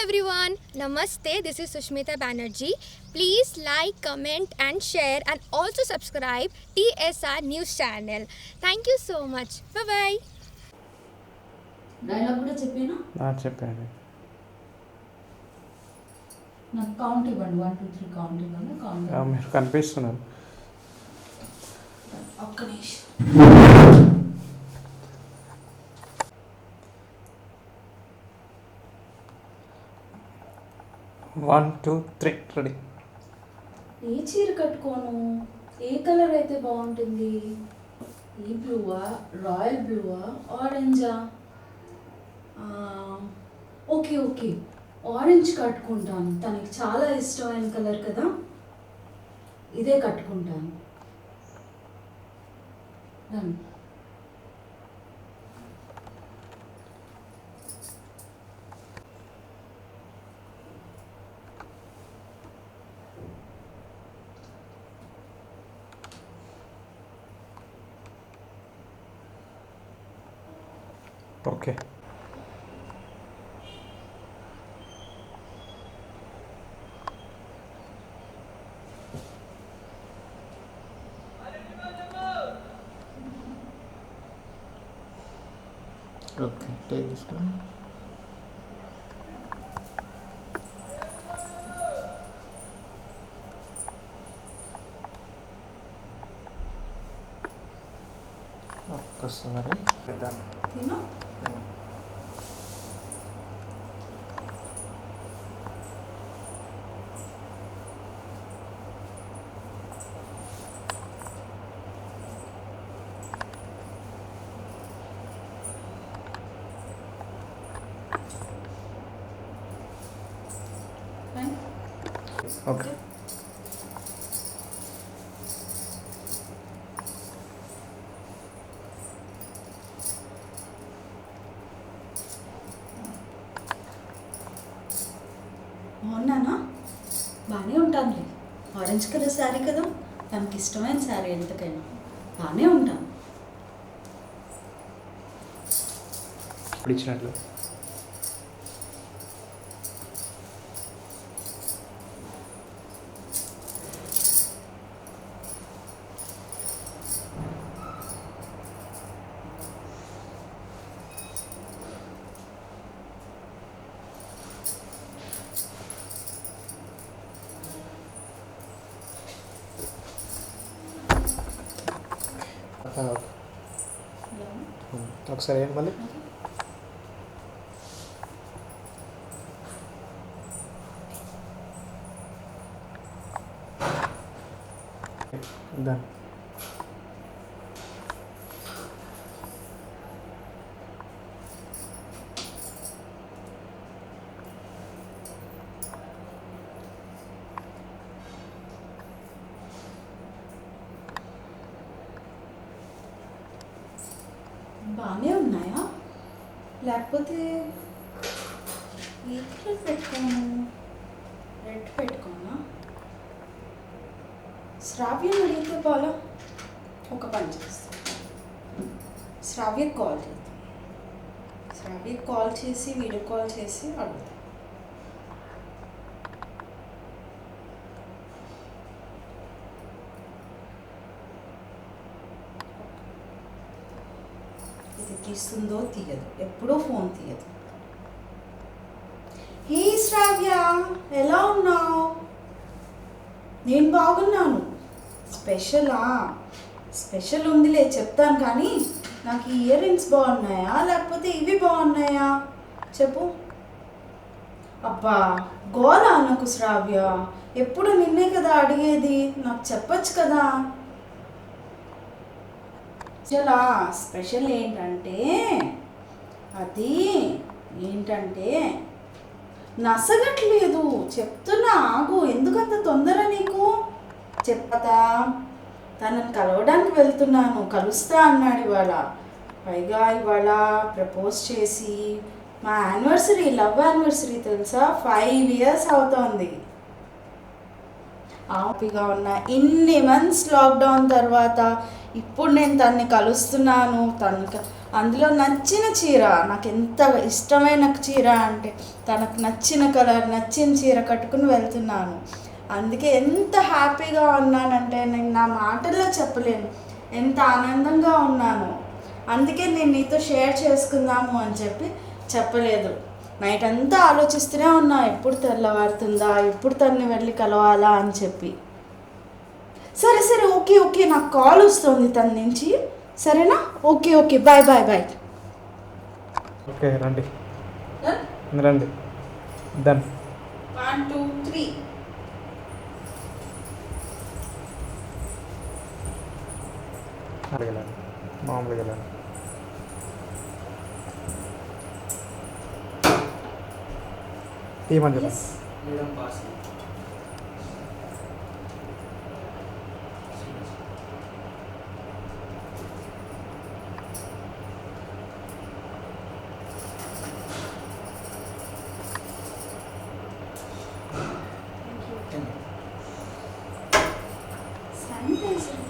everyone, Namaste. This is Sushmita Banerjee. Please like, comment, and share, and also subscribe TSR News channel. Thank you so much. Bye bye. Dialogue కూడా చెప్పేనా? చెప్పండి. నాకు count ఇవ్వండి, 1 2 3 count ఇవ్వండి. Count మీరు కనిపిస్తున్నారు. ఒక్క నిమిషం. 1 2 3 రెడీ. ఏ చీర కట్టుకోను? ఏ కలర్ అయితే బాగుంటుంది? ఈ బ్లూవా, రాయల్ బ్లూవా, ఆరెంజా? ఓకే ఓకే, ఆరెంజ్ కట్టుకుంటాను. తనకి చాలా ఇష్టమైన కలర్ కదా, ఇదే కట్టుకుంటాను. రండి. Okay. Okay, take this one. ఒక్కసారి తిను. ఓకే. బాగున్నానా? బాగానే ఉంటానులే. ఆరెంజ్ కలర్ శారీ కదా, తనకి ఇష్టమైన శారీ. ఎంతకైనా బాగానే ఉంటాను. ఇప్పుడు ఇచ్చినట్లు. ఒకసారి ఏంటి మళ్ళీ? దాన్ని బాగానే ఉన్నాయా? లేకపోతే ఏ కలర్ పెట్టుకోను? రెడ్ పెట్టుకోనా? శ్రావ్యం అడిగితే పోలా. ఒక పని చేస్తాను, శ్రావ్యకి కాల్ చేద్దాం. శ్రావ్యకి కాల్ చేసి, వీడియో కాల్ చేసి అడుగుతాం. ఇది తీస్తుందో తీయదు, ఎప్పుడూ ఫోన్ తీయదు. హే శ్రావ్య, ఎలా ఉన్నావు? నేను బాగున్నాను. స్పెషలా? స్పెషల్ ఉందిలే, చెప్తాను. కానీ నాకు ఈ ఇయర్ రింగ్స్ బాగున్నాయా లేకపోతే ఇవి బాగున్నాయా చెప్పు. అబ్బా గోలా నాకు శ్రావ్య, ఎప్పుడు నిన్నే కదా అడిగేది, నాకు చెప్పచ్చు కదా. చాలా స్పెషల్ ఏంటంటే, అది ఏంటంటే నసగట్లేదు. చెప్తున్నా ఆగు, ఎందుకంత తొందర నీకు? చెప్పదా, తనని కలవడానికి వెళ్తున్నాను, కలుస్తా అన్నాడు ఇవాళ. పైగా ఇవాళ ప్రపోజ్ చేసి, మా యానివర్సరీ, లవ్ యానివర్సరీ తెలుసా, 5 years అవుతోంది. హ్యాపీగా ఉన్నా. ఇన్ని మంత్స్ లాక్డౌన్ తర్వాత ఇప్పుడు నేను తనని కలుస్తున్నాను. తనకి అందులో నచ్చిన చీర, నాకు ఎంత ఇష్టమైన చీర అంటే తనకు నచ్చిన కలర్ నచ్చిన చీర కట్టుకుని వెళ్తున్నాను. అందుకే ఎంత హ్యాపీగా ఉన్నానంటే నేను నా మాటల్లో చెప్పలేను, ఎంత ఆనందంగా ఉన్నాను. అందుకే నేను నీతో షేర్ చేసుకుందాము అని చెప్పి చెప్పలేదు. నైట్ అంతా ఆలోచిస్తూనే ఉన్నా, ఎప్పుడు తెల్లవారుతుందా, ఎప్పుడు తన్ని వెళ్ళి కలవాలా అని చెప్పి. సరే సరే, ఓకే ఓకే, నాకు కాల్ వస్తుంది తన నుంచి, సరేనా? Okay okay, bye bye bye. Okay రండి రండి డన్. 1 2 3. అడగలేను మామూలుగా వెళ్ళాను. ఏమని చెప్పండి. శానిటైజర్.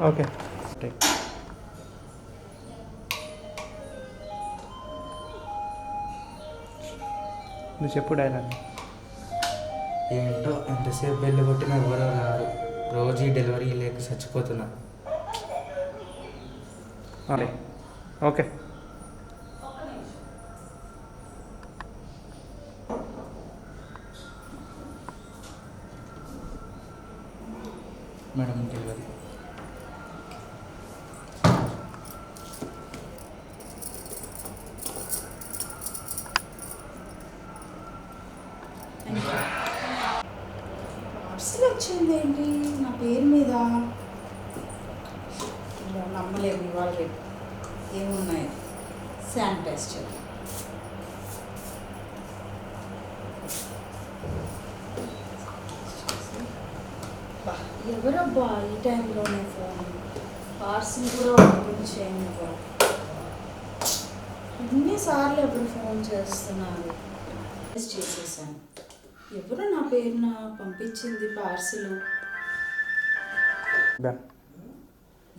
ఓకే నువ్వు చెప్పు డైలాగ్. ఏంటో ఎంతసేపు బెల్లు కొట్టినా ఎవరో రారు. రోజు ఈ డెలివరీ లేక చచ్చిపోతున్నా. Okay madam delivery. పార్సల్ వచ్చింది ఏంటి నా పేరు మీద? ఇలా నమ్మలేము, ఇవాళ రేపు ఏమున్నాయి. శానిటైజర్. ఎవరబ్బా ఈ టైంలోనే ఫోన్? పార్సల్ కూడా ఓపెన్ చేయను. ఎన్నిసార్లు ఎవరు ఫోన్ చేస్తున్నారు? చేసేసాను. ఎవరు నా పేరున పంపించింది పార్సిల్? డన్.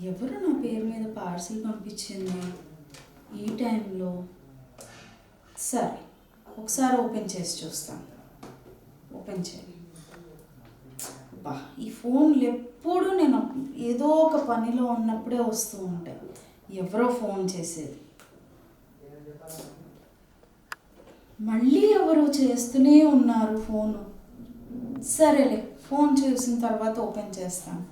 ఎవరు నా పేరు మీద పార్సిల్ పంపించింది ఈ టైంలో? సరే, ఒకసారి ఓపెన్ చేసి చూస్తాను. ఓపెన్ చేయి. బా, ఈ ఫోన్లు ఎప్పుడు నేను ఏదో ఒక పనిలో ఉన్నప్పుడే వస్తూ ఉంటాయి. ఎవరో ఫోన్ చేసేది, మళ్ళీ ఎవరో చేస్తూనే ఉన్నారు ఫోను. సరేలే, ఫోన్ చూసిన తర్వాత ఓపెన్ చేస్తాను.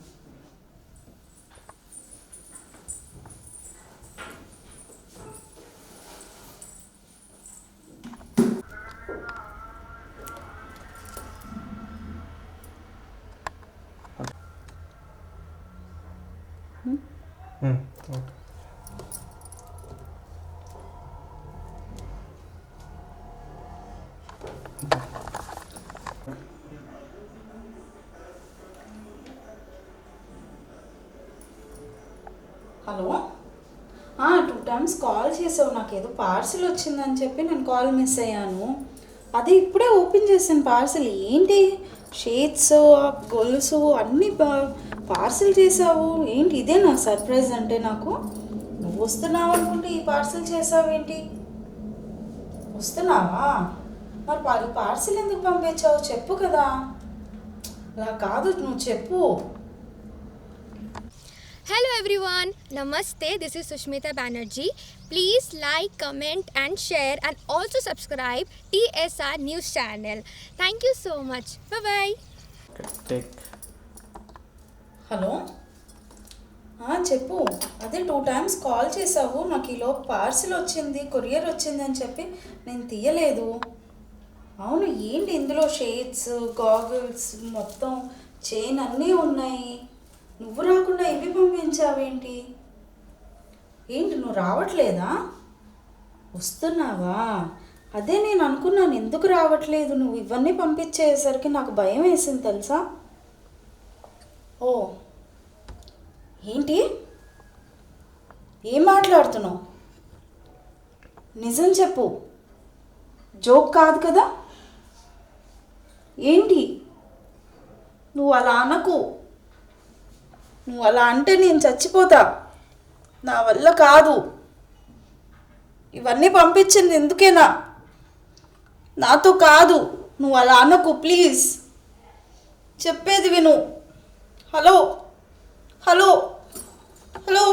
ఓకే. హలో, 2 టైమ్స్ కాల్ చేసావు. నాకు ఏదో పార్సిల్ వచ్చిందని చెప్పి నేను కాల్ మిస్ అయ్యాను. అది ఇప్పుడే ఓపెన్ చేశాను పార్సిల్. ఏంటి షేడ్స్, గొలుసు అన్నీ పార్సిల్ చేసావు ఏంటి? ఇదే నా సర్ప్రైజ్ అంటే నాకు. నువ్వు వస్తున్నావు అనుకుంటే ఈ పార్సిల్ చేసావేంటి? వస్తున్నావా? మరి పార్సిల్ ఎందుకు పంపించావు చెప్పు కదా. అలా కాదు, నువ్వు చెప్పు. Hello everyone, Namaste, this is Sushmita Banerjee. Please like, comment and share and also subscribe TSR News channel. Thank you so much. Bye-bye. Take. Hello, చెప్పు. అదే 2 టైమ్స్ కాల్ చేసావు. నాకు ఈలో పార్సిల్ వచ్చింది, కొరియర్ వచ్చింది అని చెప్పి నేను తీయలేదు. అవును, ఏంటి ఇందులో షేడ్స్, గాగుల్స్, మొత్తం చైన్ అన్నీ ఉన్నాయి. నువ్వు రాకుండా ఇవి పంపించావేంటి? ఏంటి నువ్వు రావట్లేదా? వస్తున్నావా? అదే నేను అనుకున్నాను, ఎందుకు రావట్లేదు. నువ్వు ఇవన్నీ పంపించేసరికి నాకు భయం వేసింది తెలుసా. ఓ, ఏంటి ఏం మాట్లాడుతున్నావు? నిజం చెప్పు, జోక్ కాదు కదా? ఏంటి? నువ్వు అలా అనకు. నువ్వు అలా అంటే నేను చచ్చిపోతా. నా వల్ల కాదు. ఇవన్నీ పంపించింది ఎందుకేనా? నాతో కాదు. నువ్వు అలా అనకు ప్లీజ్. చెప్పేది విను. Hello hello hello.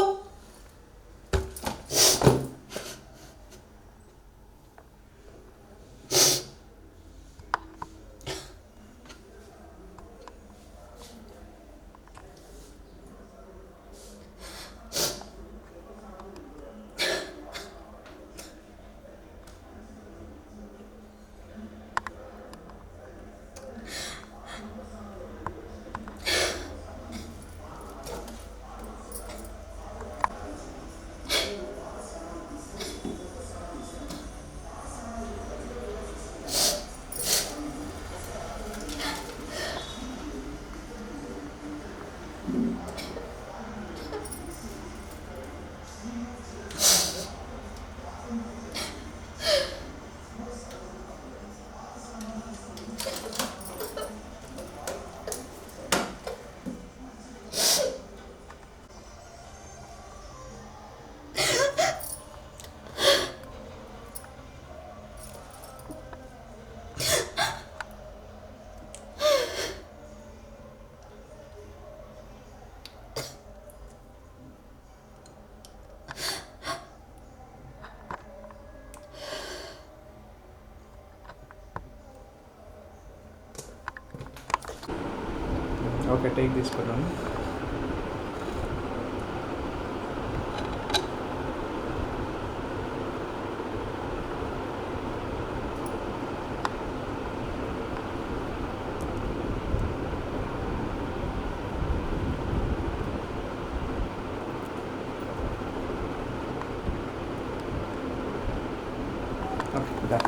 Okay, take తీసుకున్నాను. ఓకే, దా.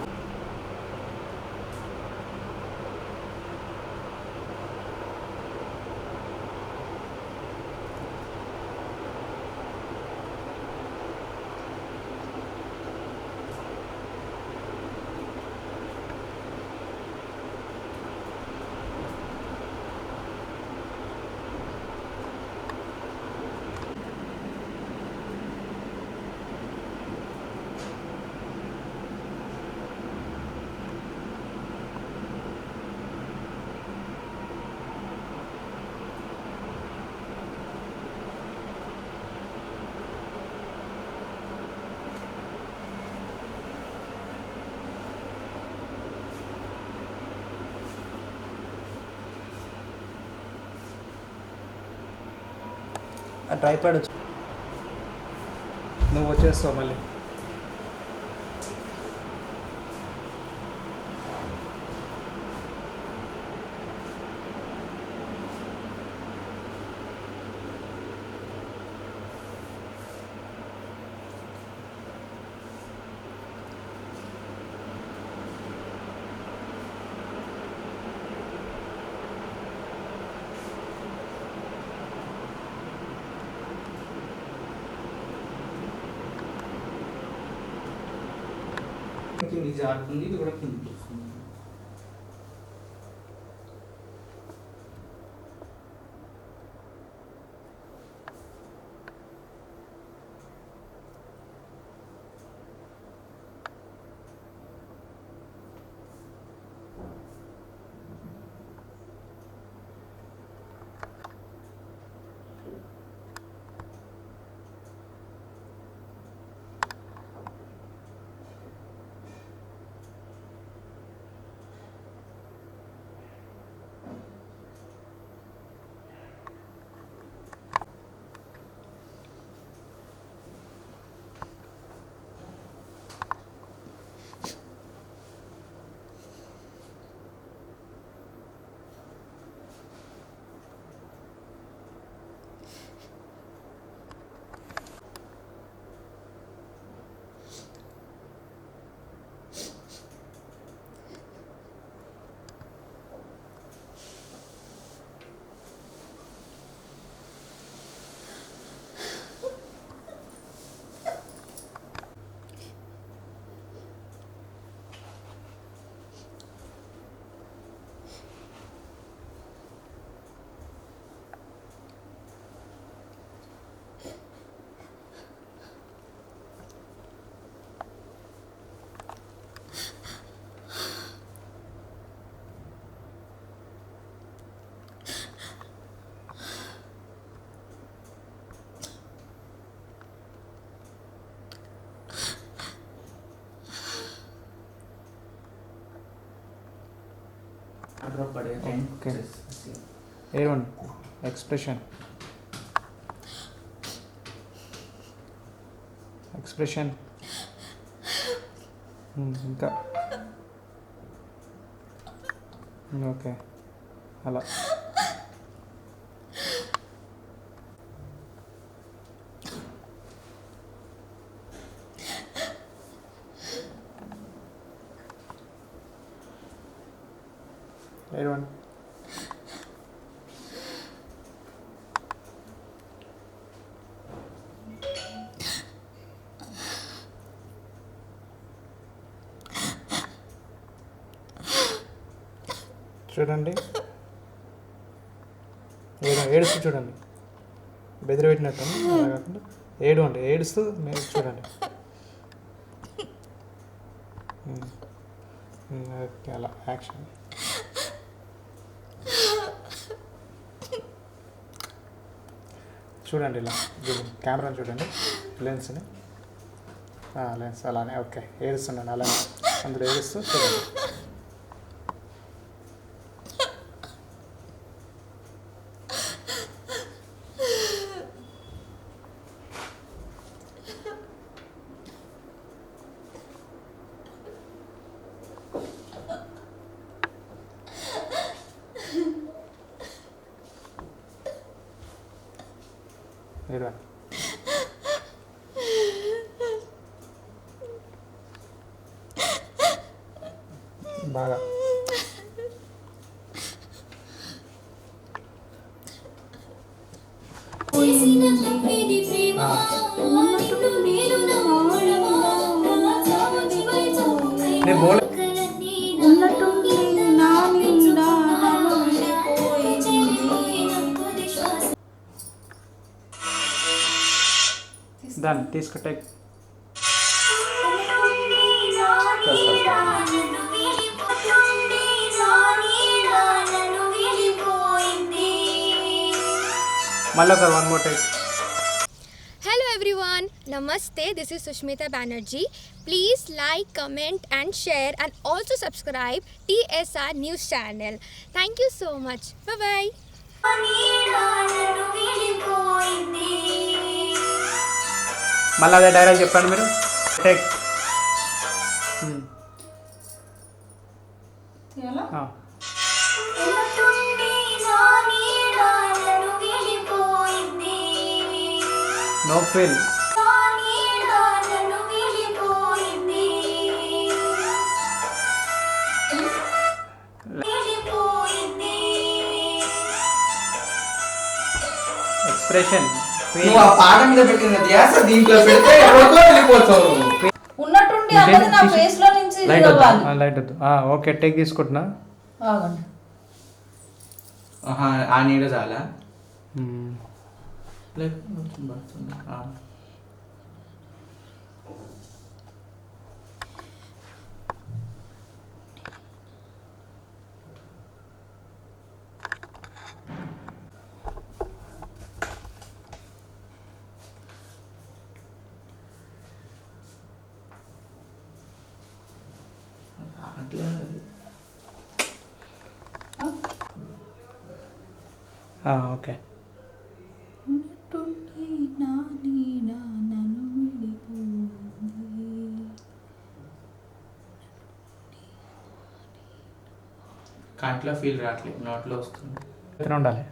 ఆ ట్రైపాడ్ నువ్వు వచ్చేస్తావు మళ్ళీ. కిందికి జారుతుంది, ఇది కూడా కిందికి వస్తుంది. డ్రాప్ పడే ఓకే ఏడవండి ఎక్స్ప్రెషన్ ఎక్స్ప్రెషన్ ఇంకా ఓకే అలా ఏడవండి చూడండి ఏడుస్తూ చూడండి బెదిరి పెట్టినట్టు అలా కాకుండా ఏడుస్తూ మీరు చూడండి ఓకే అలా యాక్షన్ చూడండి ఇలా కెమెరాని చూడండి లెన్స్ని లెన్స్ అలానే ఓకే ఏడుస్తున్నాను అలానే అందులో ఏడుస్తూ చూడండి ఏడవండి బాగా నేను బోల్ ఉన్నట్టుండి నా మీద నన్ను విడిపోయింది. దాన్ని తీసుకుంటే మళ్ళీ ఒక one more type Hello everyone, Namaste. This is Sushmita Banerjee. Please like, comment, and share, and also subscribe TSR News Channel. Thank you so much. Bye bye. మళ్ళీ అదే డైలాగ్ చెప్పండి మీరు టేక్ ఎలా? నో ఫీల్ ఎక్స్ప్రెషన్ నువ్వు ఆ పాట మీద పెట్టిన ధ్యాస దీంట్లో పెడితే ఎవరికో వెళ్ళిపోతావు ఉన్నట్టుండి అన్నది నా ఫేస్ లో నుంచి రావాలి. లైట్ వద్దు ఓకే టేక్ తీసుకుంటున్నా ఆగండి. ఆ నీడ చాలా లేకపోతే పడుతుంది. ఓకే ఉన్నట్టుండి నా నీడ నన్ను విడిపోయింది. కంట్లో ఫీల్ రావట్లేదు, నోట్లో వస్తుంది. ఉండాలి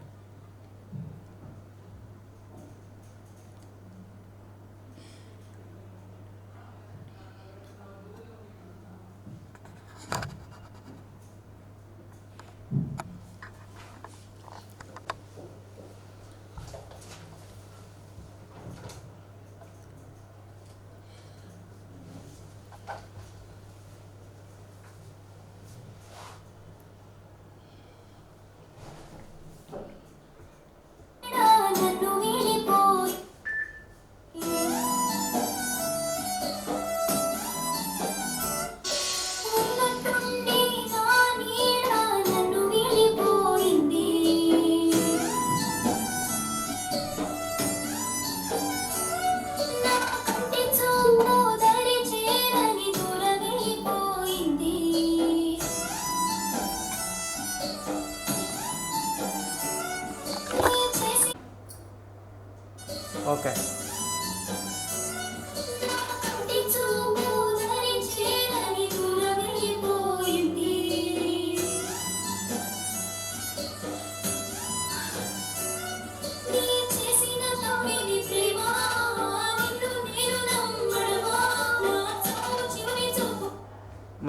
ఓకే.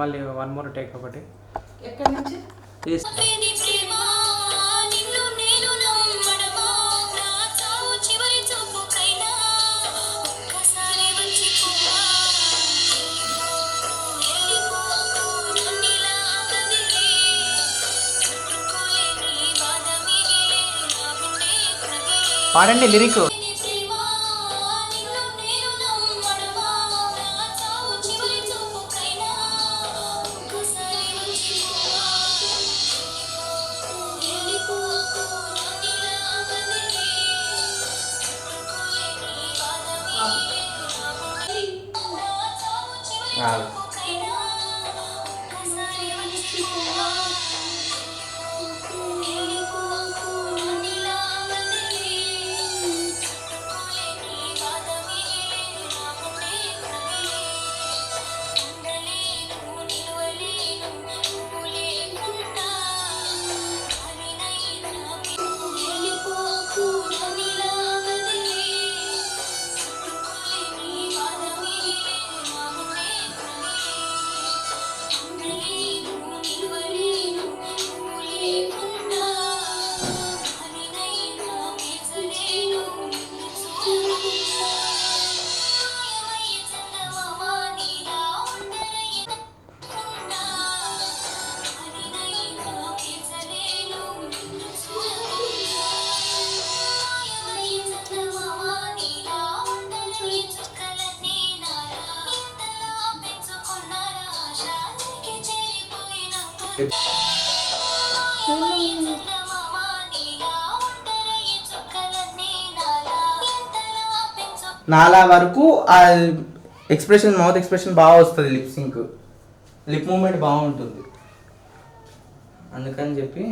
మళ్ళీ వన్ మోర్ టేక్ ఒకటి. ఎక్కడి నుంచి? పాడండి లిరిక్. నాలా వరకు ఆ ఎక్స్ప్రెషన్, మౌత్ ఎక్స్ప్రెషన్ బాగా వస్తుంది, లిప్ సింక్, లిప్ మూమెంట్ బాగుంటుంది. అందుకని చెప్పి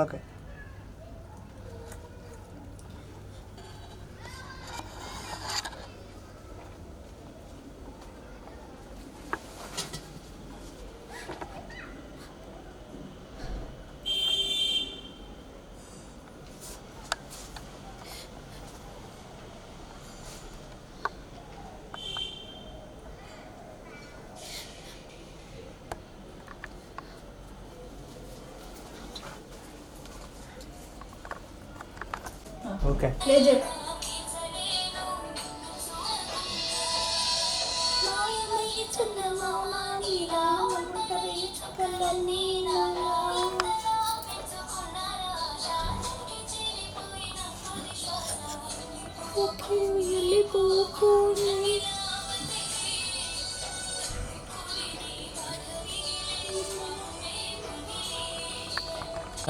ఓకే. ఓకే.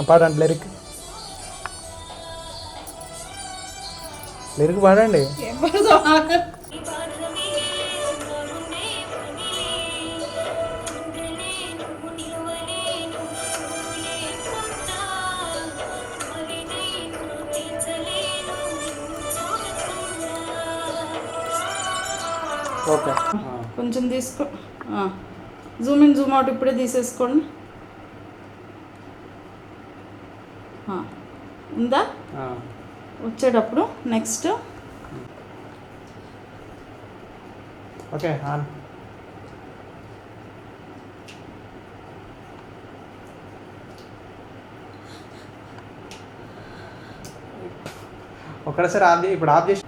పాడండి లిరిక్. లిరిక్ పాడండి. ఓకే. కొంచెం తీసుకో. జూమ్ ఇన్ జూమ్ అవుట్ ఇప్పుడే తీసేసుకోండి. ఉందా? వచ్చేటప్పుడు నెక్స్ట్. ఓకే. ఆన్. ఒకసారి ఆఫ్ చేసి, ఇప్పుడు ఆఫ్ చేసి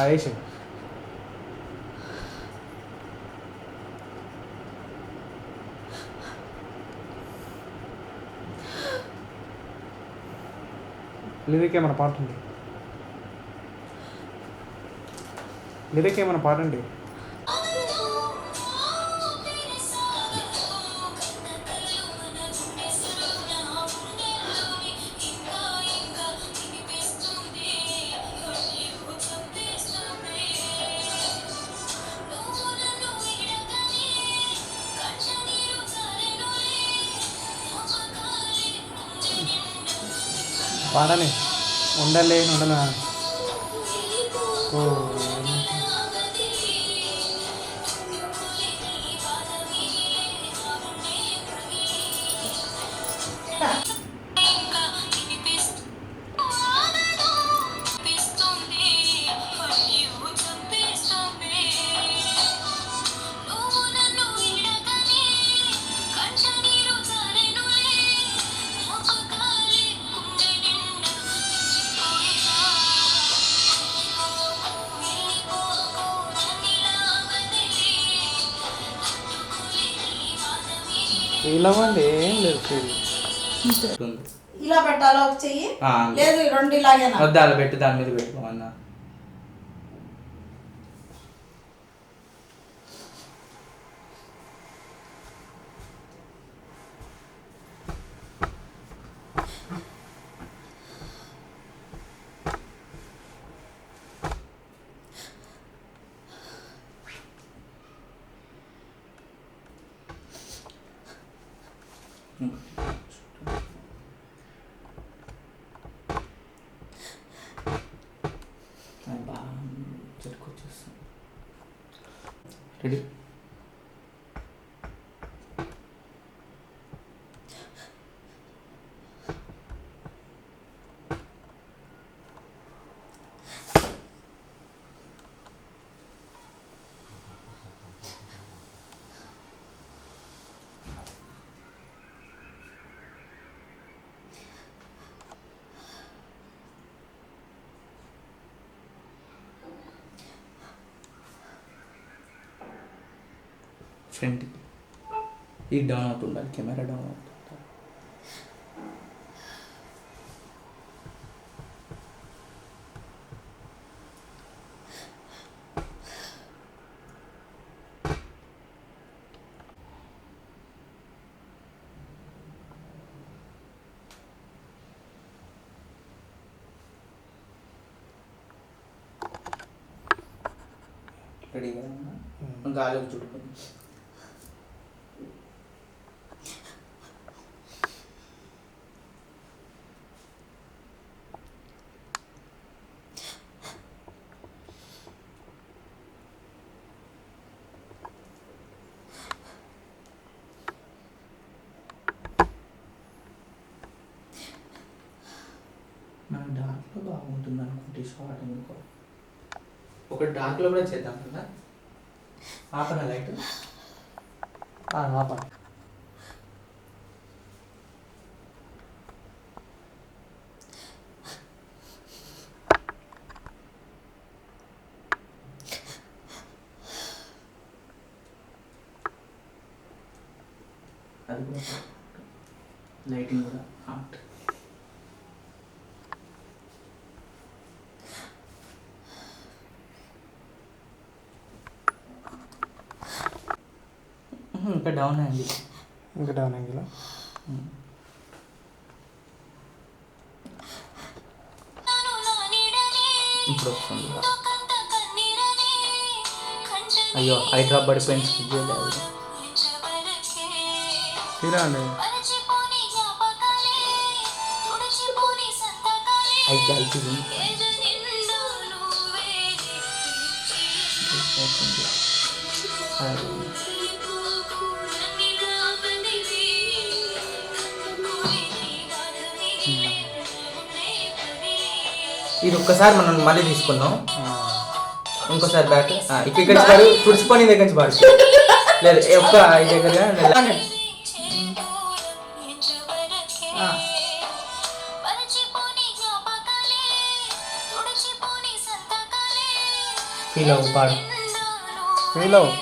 వేసి లిరిక్ ఏమైనా పాడండి. లిరిక్ ఏమైనా పాడండి. పాడని. ఉండలేను ఉండనా. ఓ ఇలా అండి, ఏం లేదు ఫీల్. ఇలా పెట్టాలా ఒక చెయ్యి? ఆ, లేదు రెండు ఇలాగేనా? వద్దు అలా పెట్టి దాని మీద పెట్టుకోమన్నా. బాగా చెట్టుకొచ్చేస్తాను. రెడీ. ఫ్రంట్ ఈ డౌన్ అవుతుండాలి, కెమెరా డౌన్ అవుతుంది. రెడీగా గాలికి చుట్టుకుంది. మన డార్క్లో బాగుంటుంది అనుకుంటే షార్ట్ అనుకో. ఒక డార్క్లో కూడా చేద్దాం కదా. ఆపన లైట్ ఆపా. అది కూడా లైటింగ్ కూడా హాట్. ఇంకా డౌన్ అయింది. ఇంకా డౌన్ యాంగిల్. ఇప్పుడు వస్తుంది. అయ్యో ఐ డ్రాప్ పడిపోయింది. తీరా అండి. అయితే ఇది ఒక్కసారి మనం మళ్ళీ తీసుకున్నాం. ఇంకోసారి బ్యాక్ ఇక్కడ నుంచి పాడు. తుడిచిపోయి దగ్గర నుంచి పాడు. లేదు ఒక్క ఈ దగ్గర ఫీల్ అవ్వు, పాడు. ఫీల్ అవ్వు.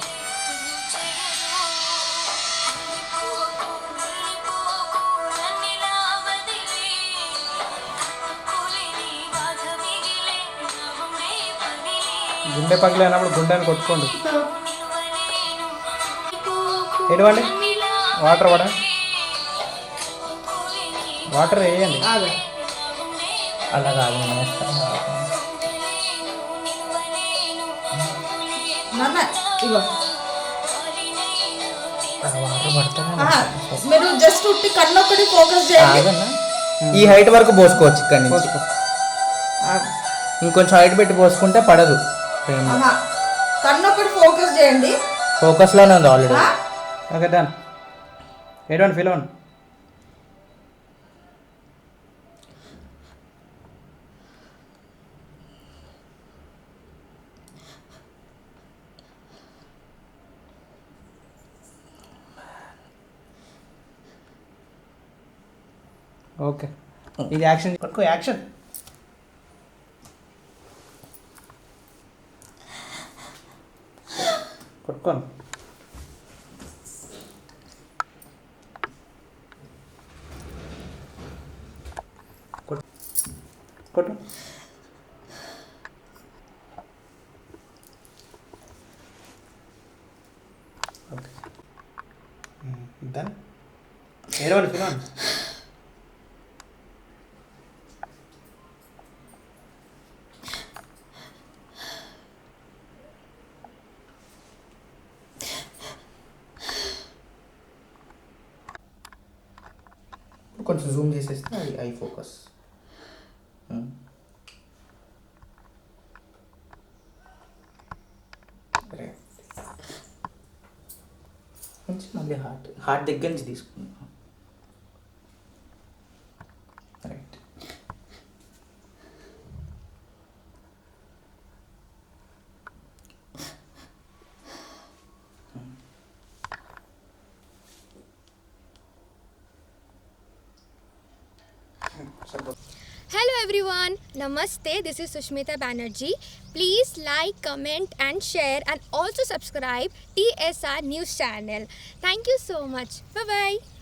గుండె పగిలినప్పుడు గుండెని కొట్టుకోండి. ఎటువంటి వాటర్ వాటర్ వేయండి. ఆగు. అలా కాదు నేను వేస్తాను. నాన్న ఇగో వాటర్ పడుతుంది. ఆహా, మీరు జస్ట్ ఉట్టి కన్ను ఒకటి ఫోకస్ చేయండి. ఈ హైట్ వరకు పోసుకోవచ్చు ఇక్కడ నుంచి. పోసుకో. ఆగు. ఇంకొంచెం హైట్ పెట్టి పోసుకుంటే పడదు. ఆహా, కన్ను ఒకటి ఫోకస్ చేయండి. ఫోకస్లోనే ఉంది ఆల్రెడీ. ఆ? Okay done. ఎటువంటి ఫీల్ అవ్వండి. ఓకే ఇది యాక్షన్ కొట్టుకో. యాక్షన్. కొట్టుకోను. కొట్టు. Okay done. ఏడవండి పిలవండి. కొంచెం జూమ్ చేసేస్తే ఐ ఫోకస్. కొంచెం మళ్ళీ హార్ట్ దగ్గర నుంచి తీసుకుందాం. Right. Hello everyone, Namaste. This is Sushmita Banerjee. Please like, comment, and share, and also subscribe TSR News channel. Thank you so much. Bye bye.